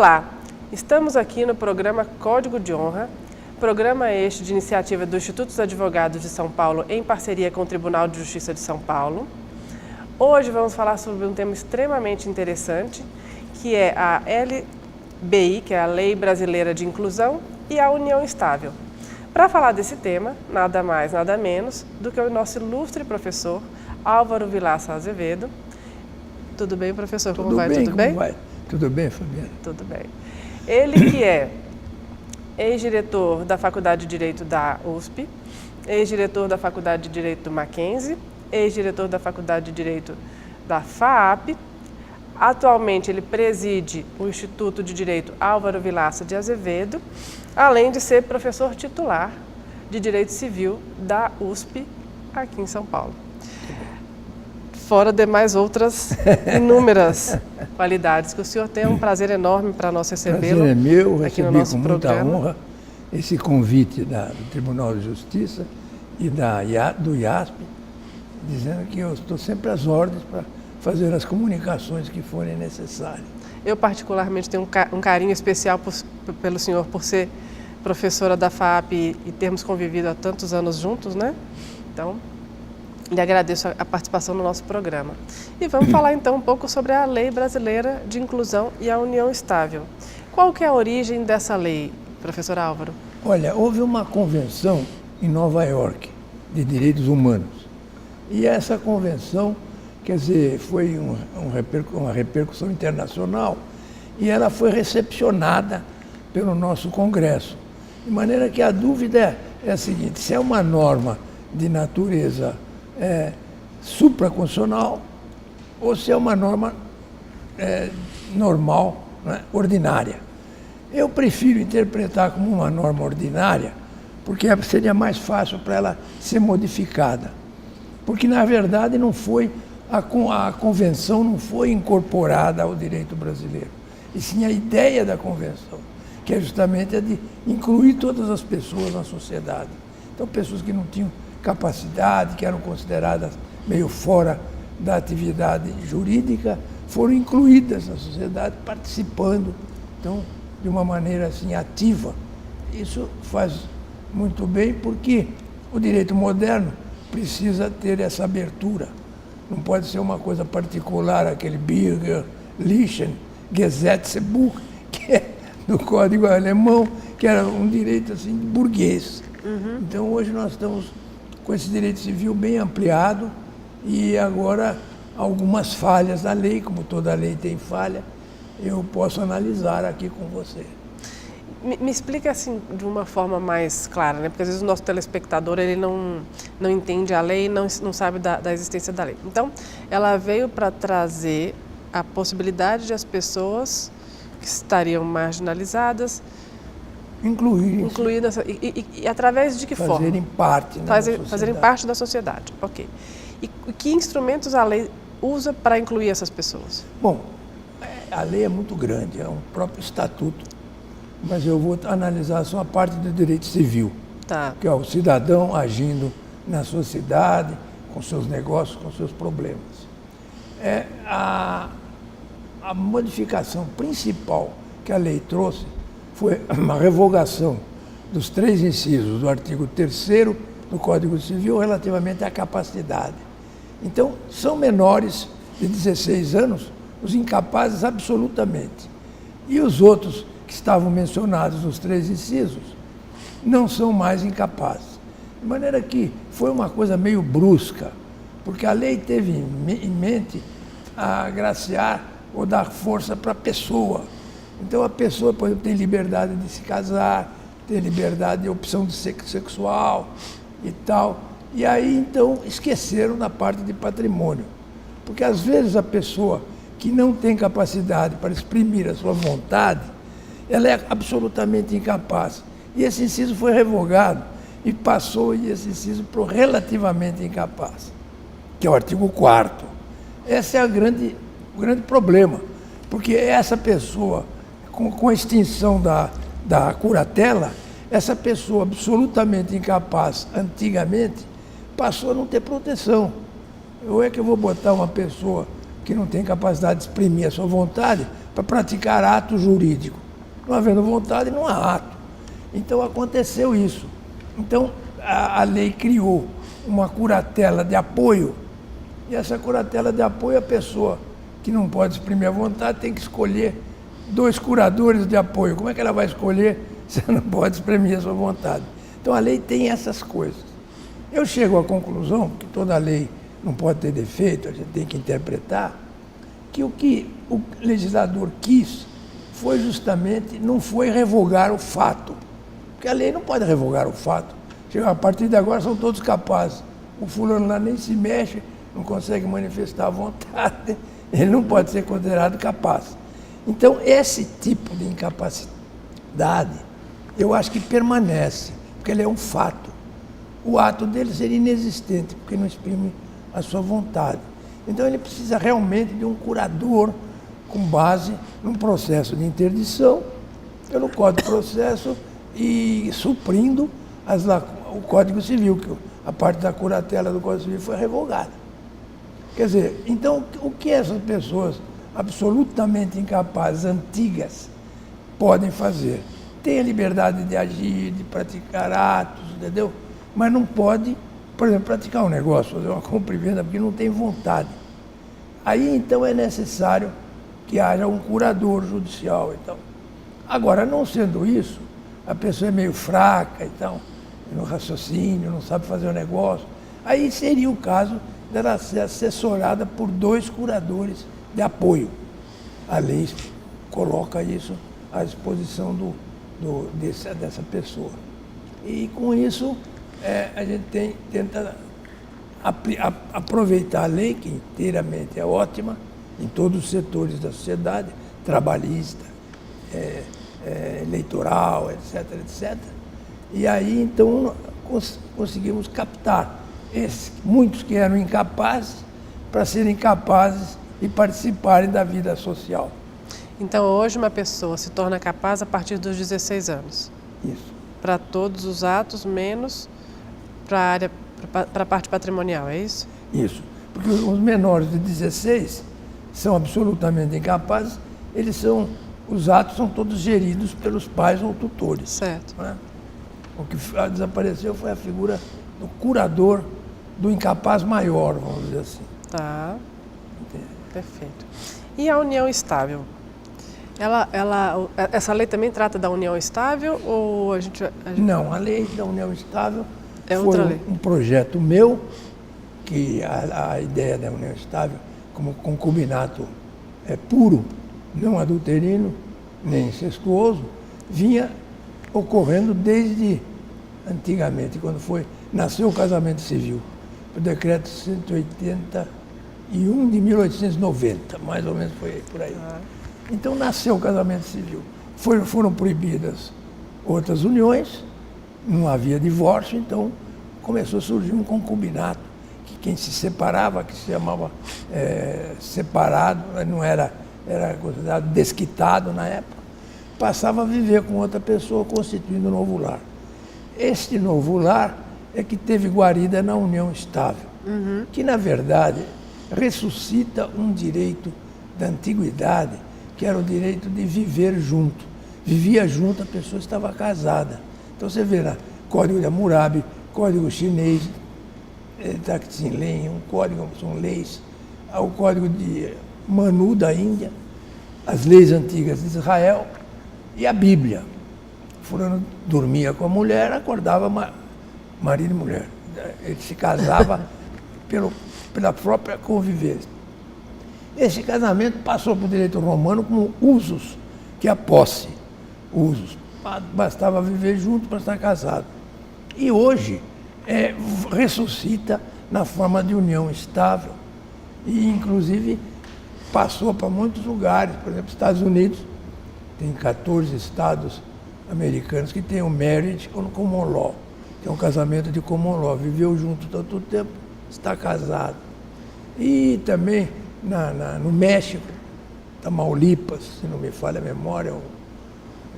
Olá, estamos aqui no programa Código de Honra, programa este de iniciativa do Instituto dos Advogados de São Paulo em parceria com o Tribunal de Justiça de São Paulo. Hoje vamos falar sobre um tema extremamente interessante, que é a LBI, que é a Lei Brasileira de Inclusão, e a União Estável. Para falar desse tema, nada mais, nada menos do que o nosso ilustre professor Álvaro Vilaça Azevedo. Tudo bem, professor? Como vai? Tudo bem? Vai? Tudo bem, Fabiana? Tudo bem. Ele que é ex-diretor da Faculdade de Direito da USP, ex-diretor da Faculdade de Direito do Mackenzie, ex-diretor da Faculdade de Direito da FAAP. Atualmente ele preside o Instituto de Direito Álvaro Vilaça de Azevedo, além de ser professor titular de Direito Civil da USP, aqui em São Paulo. Fora demais outras inúmeras qualidades que o senhor tem. É um prazer enorme para nós recebê-lo. Prazer é meu, aqui no recebi nosso com muita programa. honra esse convite do Tribunal de Justiça e do IASP, dizendo que eu estou sempre às ordens para fazer as comunicações que forem necessárias. Eu particularmente tenho um carinho especial pelo senhor por ser professora da FAAP e termos convivido há tantos anos juntos, né? Então, lhe agradeço a participação no nosso programa. E vamos falar então um pouco sobre a Lei Brasileira de Inclusão e a União Estável. Qual que é a origem dessa lei, professor Álvaro? Olha, houve uma convenção em Nova York de direitos humanos. E essa convenção, quer dizer, foi uma repercussão internacional e ela foi recepcionada pelo nosso Congresso. De maneira que a dúvida é a seguinte: se é uma norma de natureza supraconstitucional ou se é uma norma normal, né, ordinária. Eu prefiro interpretar como uma norma ordinária, porque seria mais fácil para ela ser modificada. Porque, na verdade, a convenção não foi incorporada ao direito brasileiro. E sim a ideia da convenção, que é justamente a de incluir todas as pessoas na sociedade. Então, pessoas que não tinham capacidade, que eram consideradas meio fora da atividade jurídica, foram incluídas na sociedade, participando, então, de uma maneira assim ativa. Isso faz muito bem, porque o direito moderno precisa ter essa abertura. Não pode ser uma coisa particular, aquele Bürgerlichen Gesetzbuch, que é do Código Alemão, que era um direito assim burguês. Então, hoje nós estamos com esse direito civil bem ampliado e agora algumas falhas da lei, como toda lei tem falha, eu posso analisar aqui com você. Me explica assim de uma forma mais clara, né? Porque às vezes o nosso telespectador ele não entende a lei, não sabe da existência da lei. Então, ela veio para trazer a possibilidade de as pessoas que estariam marginalizadas incluídas e através de que forma? Fazerem parte, né, fazerem parte da sociedade. Ok. E que instrumentos a lei usa para incluir essas pessoas? Bom, a lei é muito grande, é um próprio estatuto, mas eu vou analisar só a parte do direito civil, Tá. que é o cidadão agindo na sua cidade, com seus negócios, com seus problemas. A modificação principal que a lei trouxe foi uma revogação dos 3 incisos do artigo 3º do Código Civil relativamente à capacidade. Então, são menores de 16 anos os incapazes absolutamente. E os outros que estavam mencionados nos 3 incisos não são mais incapazes. De maneira que foi uma coisa meio brusca, porque a lei teve em mente agraciar ou dar força para a pessoa. Então, a pessoa, por exemplo, tem liberdade de se casar, tem liberdade de opção de sexo sexual e tal. E aí, então, esqueceram da parte de patrimônio. Porque, às vezes, a pessoa que não tem capacidade para exprimir a sua vontade, ela é absolutamente incapaz. E esse inciso foi revogado e passou esse inciso para o relativamente incapaz, que é o artigo 4º. Esse é o grande problema, porque essa pessoa, com a extinção da curatela, essa pessoa absolutamente incapaz, antigamente, passou a não ter proteção. Ou é que eu vou botar uma pessoa que não tem capacidade de exprimir a sua vontade para praticar ato jurídico. Não havendo vontade, não há ato. Então aconteceu isso. Então a lei criou uma curatela de apoio, e essa curatela de apoio, a pessoa que não pode exprimir a vontade tem que escolher 2 curadores de apoio. Como é que ela vai escolher se ela não pode exprimir a sua vontade? Então a lei tem essas coisas. Eu chego à conclusão que toda lei não pode ter defeito, a gente tem que interpretar, que o legislador quis foi justamente, não foi revogar o fato, porque a lei não pode revogar o fato. A partir de agora são todos capazes. O fulano lá nem se mexe, não consegue manifestar a vontade, ele não pode ser considerado capaz. Então, esse tipo de incapacidade, eu acho que permanece, porque ele é um fato. O ato dele seria inexistente, porque não exprime a sua vontade. Então, ele precisa realmente de um curador com base num processo de interdição, pelo Código de Processo, e suprindo o Código Civil, que a parte da curatela do Código Civil foi revogada. Quer dizer, então, o que essas pessoas absolutamente incapazes, antigas, podem fazer? Tem a liberdade de agir, de praticar atos, entendeu? Mas não pode, por exemplo, praticar um negócio, fazer uma compra e venda, porque não tem vontade. Aí, então, é necessário que haja um curador judicial. Então. Agora, não sendo isso, a pessoa é meio fraca, então, no raciocínio, não sabe fazer o negócio. Aí seria o caso dela ser assessorada por 2 curadores de apoio. A lei coloca isso à disposição dessa pessoa. E com isso, a gente tenta aproveitar a lei, que inteiramente é ótima, em todos os setores da sociedade, trabalhista, eleitoral, etc, etc. E aí, então, conseguimos captar muitos que eram incapazes para serem capazes e participarem da vida social. Então, hoje uma pessoa se torna capaz a partir dos 16 anos? Isso. Para todos os atos, menos para a parte patrimonial, é isso? Isso. Porque os menores de 16 são absolutamente incapazes, os atos são todos geridos pelos pais ou tutores. Certo. Né? O que desapareceu foi a figura do curador do incapaz maior, vamos dizer assim. Tá. Entendi. Perfeito. E a união estável? Essa lei também trata da união estável ou a gente... Não, a lei da união estável foi um projeto meu, que a ideia da união estável, como concubinato puro, não adulterino, nem incestuoso, vinha ocorrendo desde antigamente, quando nasceu o casamento civil, o decreto 181 de 1890, mais ou menos foi por aí. Então nasceu o casamento civil. Foram proibidas outras uniões, não havia divórcio, então começou a surgir um concubinato, que quem se separava, que se chamava separado, não era considerado desquitado na época, passava a viver com outra pessoa, constituindo um novo lar. Este novo lar é que teve guarida na união estável, que na verdade ressuscita um direito da antiguidade, que era o direito de viver junto. Vivia junto, a pessoa estava casada. Então você vê lá, Código de Hammurabi, Código Chinês, Taksin-Len, são leis, o Código de Manu da Índia, as leis antigas de Israel e a Bíblia. Fulano dormia com a mulher, acordava marido e mulher. Ele se casava pela própria convivência. Esse casamento passou para o direito romano como usos, que é a posse. Usos. Bastava viver junto para estar casado. E hoje ressuscita na forma de união estável. E, inclusive, passou para muitos lugares. Por exemplo, Estados Unidos, tem 14 estados americanos que têm o marriage ou common law. Tem um casamento de common law. Viveu junto tanto tempo, está casado. E também no México, Tamaulipas, se não me falha a memória,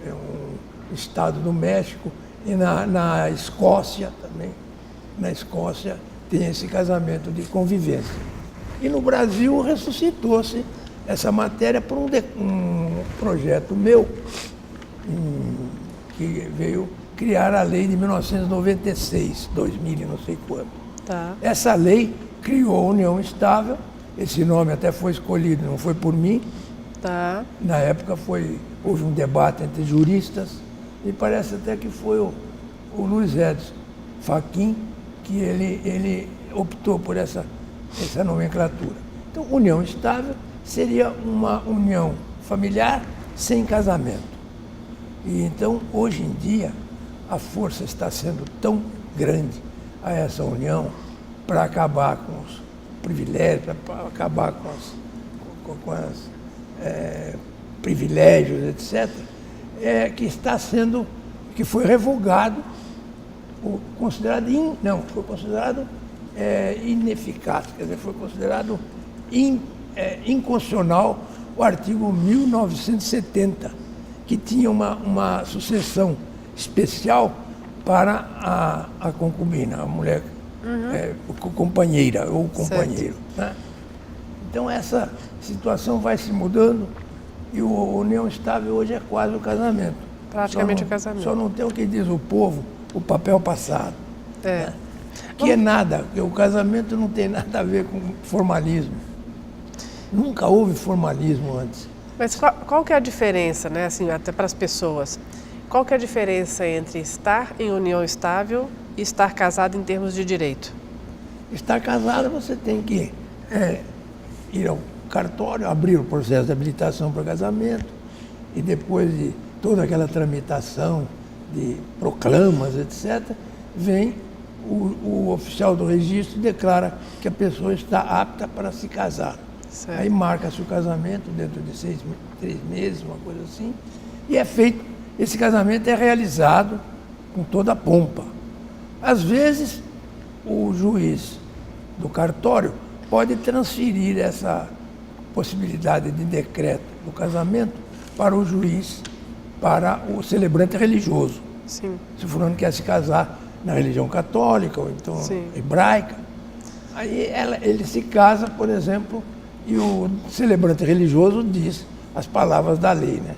é um estado do México. E na Escócia também. Na Escócia tem esse casamento de convivência. E no Brasil ressuscitou-se essa matéria por um projeto meu, que veio criar a lei de 1996, 2000 e não sei quando. Tá. Essa lei criou a União Estável, esse nome até foi escolhido, não foi por mim. Tá. Na época houve um debate entre juristas, e parece até que foi o Luiz Edson Fachin que ele optou por essa nomenclatura. Então, união estável seria uma união familiar sem casamento. E então, hoje em dia, a força está sendo tão grande a essa união para acabar com os privilégios, para acabar com os privilégios, etc., que foi revogado, foi considerado ineficaz, quer dizer, foi considerado inconstitucional o artigo 1970, que tinha uma sucessão especial para a concubina, a mulher companheira ou companheiro. Né? Então essa situação vai se mudando e a união estável hoje é quase o casamento. Praticamente o casamento. Só não tem o que diz o povo, o papel passado. É. Que é nada, porque o casamento não tem nada a ver com formalismo. Nunca houve formalismo antes. Mas qual que é a diferença, né, assim, até para as pessoas? Qual que é a diferença entre estar em união estável e estar casado em termos de direito? Estar casado, você tem que ir ao cartório, abrir o processo de habilitação para casamento, e depois de toda aquela tramitação de proclamas, etc., vem o oficial do registro e declara que a pessoa está apta para se casar. Certo. Aí marca-se o casamento dentro de 3 meses, uma coisa assim, e é feito. Esse casamento é realizado com toda a pompa. Às vezes, o juiz do cartório pode transferir essa possibilidade de decreto do casamento para o juiz, para o celebrante religioso. Sim. Se o fulano quer se casar na religião católica ou então hebraica, aí ele se casa, por exemplo, e o celebrante religioso diz as palavras da lei, né?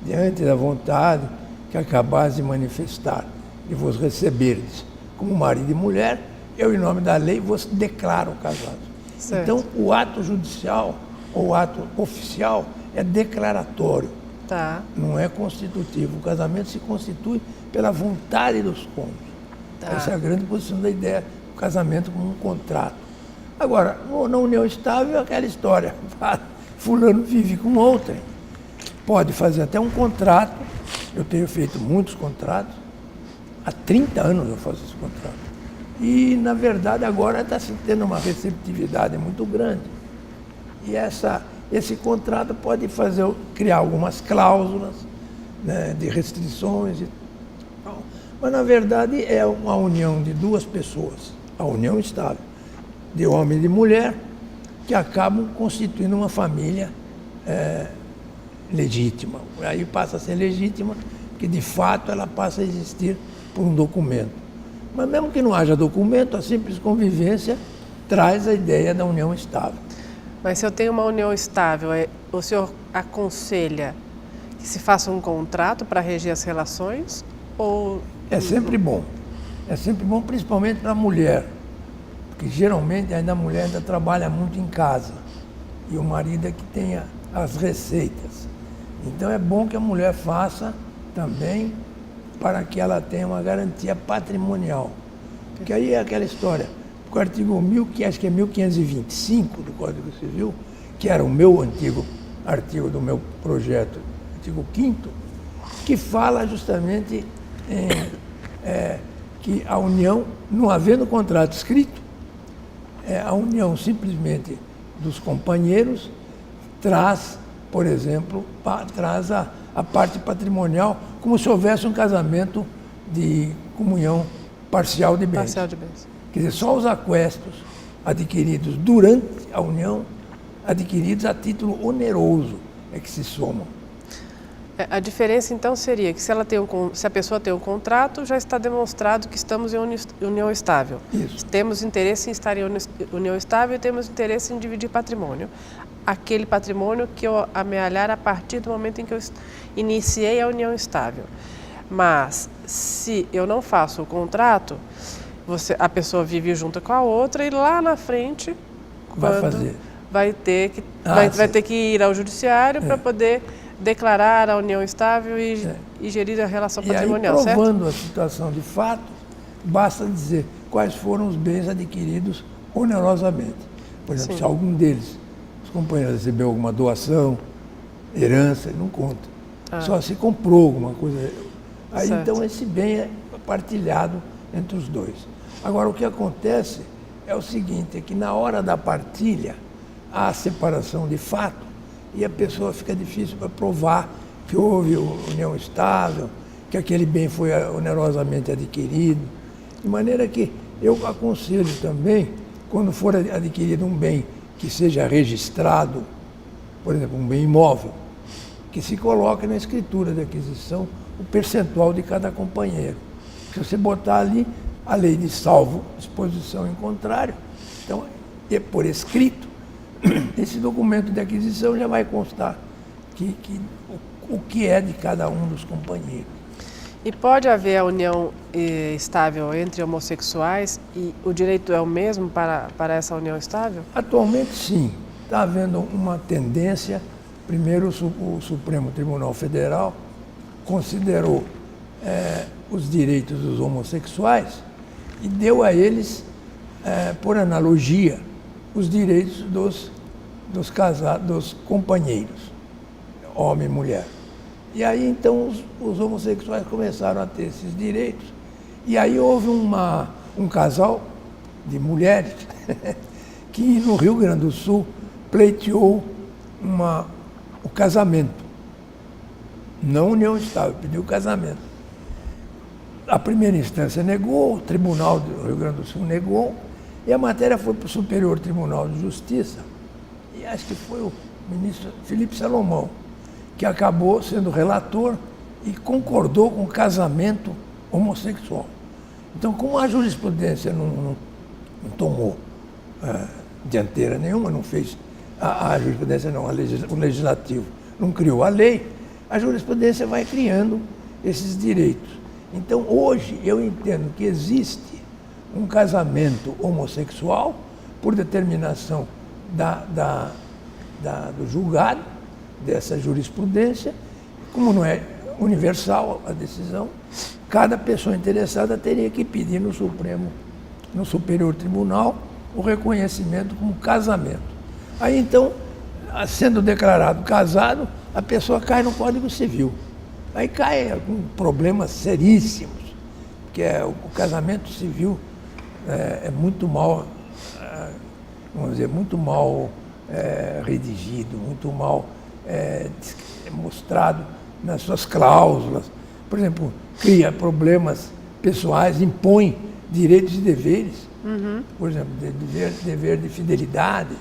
Diante da vontade que acabais de manifestar e vos receberdes como marido e mulher, eu, em nome da lei, vos declaro casados. Certo. Então, o ato judicial ou ato oficial é declaratório, Tá. não é constitutivo. O casamento se constitui pela vontade dos cônjuges. Tá. Essa é a grande posição da ideia do casamento como um contrato. Agora, na união estável é aquela história. Fulano vive com outra. Pode fazer até um contrato. Eu tenho feito muitos contratos. Há 30 anos eu faço esse contrato. E, na verdade, agora está se tendo uma receptividade muito grande. E esse contrato pode criar algumas cláusulas, né, de restrições. Mas, na verdade, é uma união de duas pessoas, a união estável, de homem e de mulher, que acabam constituindo uma família legítima. Aí passa a ser legítima, porque, de fato, ela passa a existir por um documento. Mas mesmo que não haja documento, a simples convivência traz a ideia da união estável. Mas se eu tenho uma união estável, o senhor aconselha que se faça um contrato para reger as relações? Ou... É sempre bom. É sempre bom, principalmente para a mulher. Porque geralmente ainda a mulher ainda trabalha muito em casa. E o marido é que tem as receitas. Então é bom que a mulher faça também para que ela tenha uma garantia patrimonial. Porque aí é aquela história. O artigo acho que é 1525 do Código Civil, que era o meu antigo artigo do meu projeto, artigo 5º, que fala justamente que a união, não havendo contrato escrito, a união simplesmente dos companheiros traz, por exemplo, traz a parte patrimonial, como se houvesse um casamento de comunhão parcial de bens. Parcial de bens. Quer dizer, só os aquestos adquiridos durante a união, adquiridos a título oneroso, é que se somam. A diferença, então, seria que se a pessoa tem um contrato, já está demonstrado que estamos em união estável. Isso. Temos interesse em estar em união estável e temos interesse em dividir patrimônio. aquele patrimônio que eu amealhar a partir do momento em que eu iniciei a união estável. Mas se eu não faço o contrato, a pessoa vive junto com a outra e lá na frente vai ter que ir ao judiciário para poder declarar a união estável e gerir a relação patrimonial, aí, provando certo? a situação de fato, basta dizer quais foram os bens adquiridos onerosamente. Por exemplo, se algum deles, os companheiros, recebeu alguma doação, herança, não conta. Só se comprou alguma coisa. Aí então esse bem é partilhado entre os dois. Agora o que acontece é o seguinte, é que na hora da partilha há separação de fato e a pessoa fica difícil para provar que houve união estável, que aquele bem foi onerosamente adquirido. De maneira que eu aconselho também, quando for adquirido um bem que seja registrado, por exemplo, um bem imóvel, que se coloque na escritura de aquisição o percentual de cada companheiro. Se você botar ali a lei de salvo disposição em contrário, então, por escrito, esse documento de aquisição já vai constar o que é de cada um dos companheiros. E pode haver a união estável entre homossexuais e o direito é o mesmo para essa união estável? Atualmente, sim. Está havendo uma tendência. Primeiro, o Supremo Tribunal Federal considerou os direitos dos homossexuais e deu a eles, por analogia, os direitos dos casados, dos companheiros, homem e mulher. E aí, então, os homossexuais começaram a ter esses direitos. E aí houve um casal de mulheres que, no Rio Grande do Sul, pleiteou o casamento. Não união estável, pediu casamento. A primeira instância negou, o Tribunal do Rio Grande do Sul negou, e a matéria foi para o Superior Tribunal de Justiça, e acho que foi o ministro Felipe Salomão, que acabou sendo relator e concordou com o casamento homossexual. Então, como a jurisprudência não tomou dianteira nenhuma, não fez, a jurisprudência não, o legislativo não criou a lei, a jurisprudência vai criando esses direitos. Então, hoje, eu entendo que existe um casamento homossexual por determinação do julgado, dessa jurisprudência. Como não é universal a decisão, cada pessoa interessada teria que pedir no Superior Tribunal, o reconhecimento como casamento. Aí, então, sendo declarado casado, a pessoa cai no Código Civil. Aí cai com problemas seríssimos, que o casamento civil é muito mal, vamos dizer, muito mal redigido, muito mal mostrado nas suas cláusulas. Por exemplo, cria problemas pessoais, impõe direitos e deveres. Por exemplo, dever de fidelidade.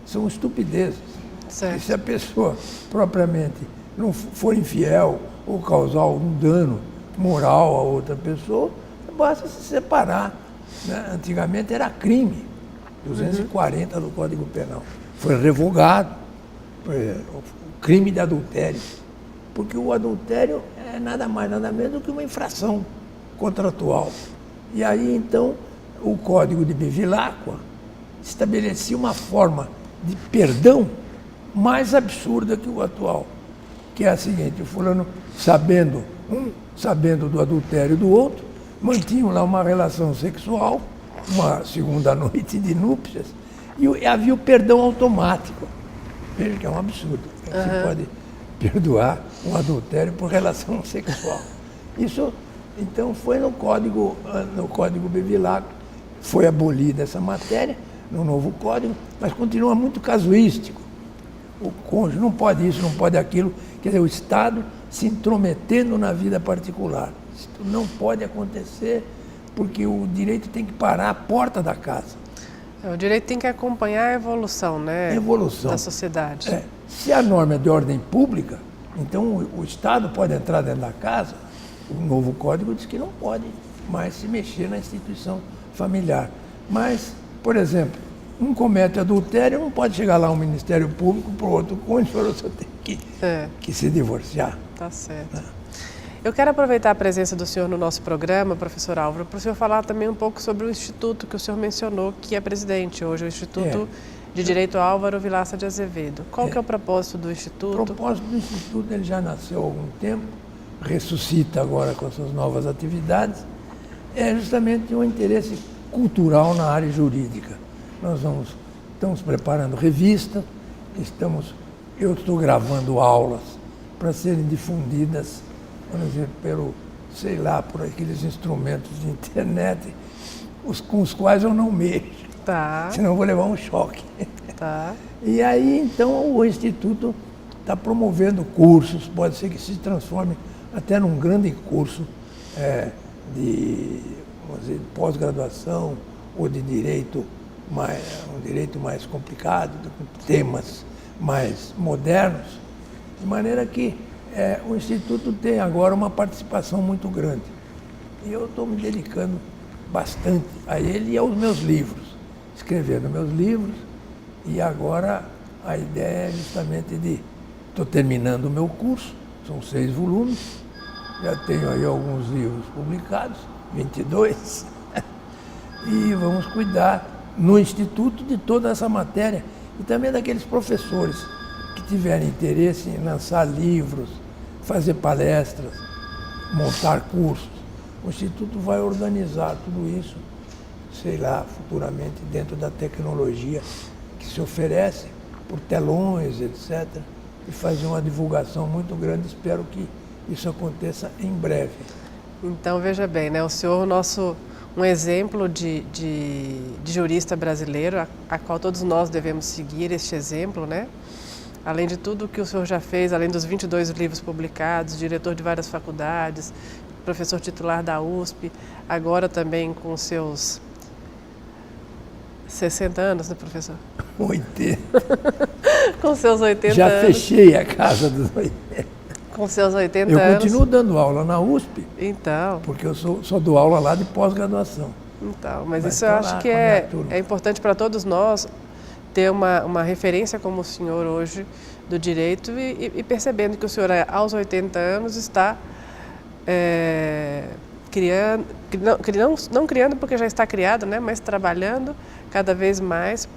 São estupidezes. Certo. E se a pessoa propriamente não for infiel ou causar algum dano moral a outra pessoa, basta se separar. Né? Antigamente era crime, 240 do Código Penal. Foi revogado, o crime de adultério, porque o adultério é nada mais, nada menos do que uma infração contratual. E aí, então, o Código de Bevilacqua estabelecia uma forma de perdão mais absurda que o atual, que é a seguinte: o fulano, sabendo do adultério do outro, mantinham lá uma relação sexual, uma segunda noite de núpcias, e havia o perdão automático. Veja que é um absurdo. Você pode perdoar um adultério por relação sexual. Isso, então, foi no Código Bevilacqua, foi abolida essa matéria no novo Código, mas continua muito casuístico. O cônjuge não pode isso, não pode aquilo. Quer dizer, o Estado se intrometendo na vida particular. Isso não pode acontecer, porque o direito tem que parar à porta da casa. O direito tem que acompanhar a evolução, né? Da sociedade. Se a norma é de ordem pública, então o Estado pode entrar dentro da casa. O novo Código diz que não pode mais se mexer na instituição familiar. Mas, por exemplo, um comete adultério, não pode chegar lá um Ministério Público para o outro cônjuge, você tem que se divorciar. Tá certo. Eu quero aproveitar a presença do senhor no nosso programa, professor Álvaro, para o senhor falar também um pouco sobre o instituto que o senhor mencionou, que é presidente hoje, o Instituto de Direito Álvaro Vilaça de Azevedo. Qual que é o propósito do instituto? O propósito do instituto, ele já nasceu há algum tempo, ressuscita agora com as suas novas atividades, é justamente um interesse cultural na área jurídica. Nós estamos preparando revistas, eu estou gravando aulas para serem difundidas, vamos dizer, por aqueles instrumentos de internet, com os quais eu não mexo. Tá. Senão eu vou levar um choque. Tá. E aí, então, o Instituto está promovendo cursos, pode ser que se transforme até num grande curso de pós-graduação ou de direito, um direito mais complicado, com temas mais modernos, de maneira que o Instituto tem agora uma participação muito grande. E eu estou me dedicando bastante a ele e aos meus livros, escrevendo meus livros, e agora a ideia é justamente estou terminando o meu curso, são 6 volumes, já tenho aí alguns livros publicados, 22, e vamos cuidar no Instituto de toda essa matéria e também daqueles professores que tiverem interesse em lançar livros, fazer palestras, montar cursos. O Instituto vai organizar tudo isso, sei lá, futuramente dentro da tecnologia que se oferece, por telões, etc., e fazer uma divulgação muito grande. Espero que isso aconteça em breve. Então, veja bem, né? O senhor, um exemplo de jurista brasileiro, a qual todos nós devemos seguir este exemplo, né? Além de tudo que o senhor já fez, além dos 22 livros publicados, diretor de várias faculdades, professor titular da USP, agora também com seus 60 anos, né, professor? 80. Com seus 80 Já anos. Já fechei a casa dos 80. Com seus 80 anos. Eu continuo dando aula na USP, então, porque eu só dou aula lá de pós-graduação. Então, mas isso eu acho que é importante para todos nós ter uma referência como o senhor hoje do direito e percebendo que o senhor aos 80 anos está criando, não criando porque já está criado, né, mas trabalhando cada vez mais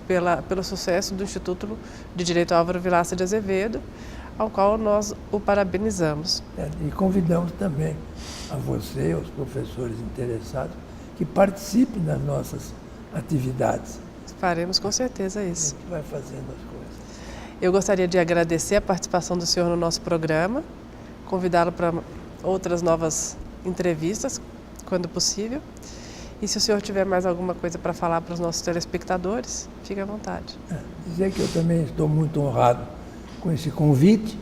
pelo sucesso do Instituto de Direito Álvaro Vilaça de Azevedo, ao qual nós o parabenizamos. E convidamos também a você, os professores interessados, que participem das nossas atividades. Faremos com certeza isso. A gente vai fazendo as coisas. Eu gostaria de agradecer a participação do senhor no nosso programa, convidá-lo para outras novas entrevistas, quando possível. E se o senhor tiver mais alguma coisa para falar para os nossos telespectadores, fique à vontade. Dizer que eu também estou muito honrado com esse convite,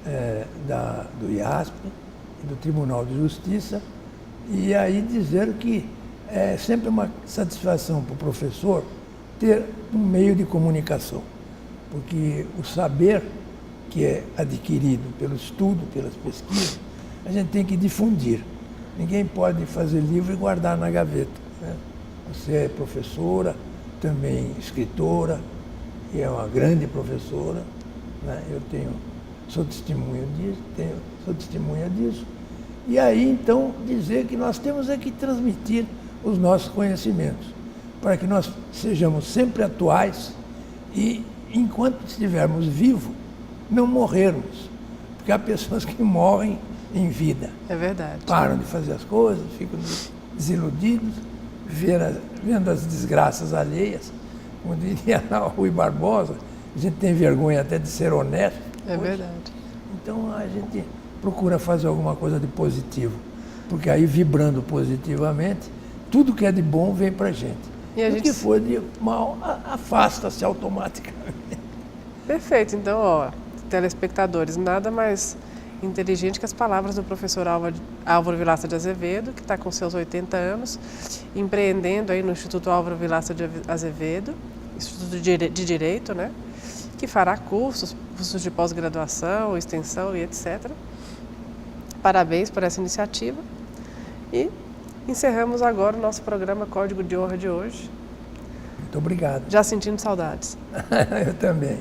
né, do IASP e do Tribunal de Justiça, e aí dizer que é sempre uma satisfação para o professor ter um meio de comunicação, porque o saber que é adquirido pelo estudo, pelas pesquisas, a gente tem que difundir. Ninguém pode fazer livro e guardar na gaveta, né? Você é professora, também escritora, e é uma grande professora, né? Sou testemunha disso. E aí, então, dizer que nós temos que transmitir os nossos conhecimentos, para que nós sejamos sempre atuais e, enquanto estivermos vivos, não morrermos. Porque há pessoas que morrem em vida. É verdade. Param de fazer as coisas, ficam desiludidos, vendo as desgraças alheias. Como diria Rui Barbosa, a gente tem vergonha até de ser honesto. É verdade. Então a gente procura fazer alguma coisa de positivo, porque aí, vibrando positivamente, tudo que é de bom vem para a gente. E o que for de mal afasta-se automaticamente. Perfeito. Então, telespectadores, nada mais inteligente que as palavras do professor Álvaro Vilaça de Azevedo, que está com seus 80 anos, empreendendo aí no Instituto Álvaro Vilaça de Azevedo, Instituto de Direito, né? Que fará cursos de pós-graduação, extensão e etc. Parabéns por essa iniciativa. E encerramos agora o nosso programa Código de Honra de hoje. Muito obrigado. Já sentindo saudades. Eu também.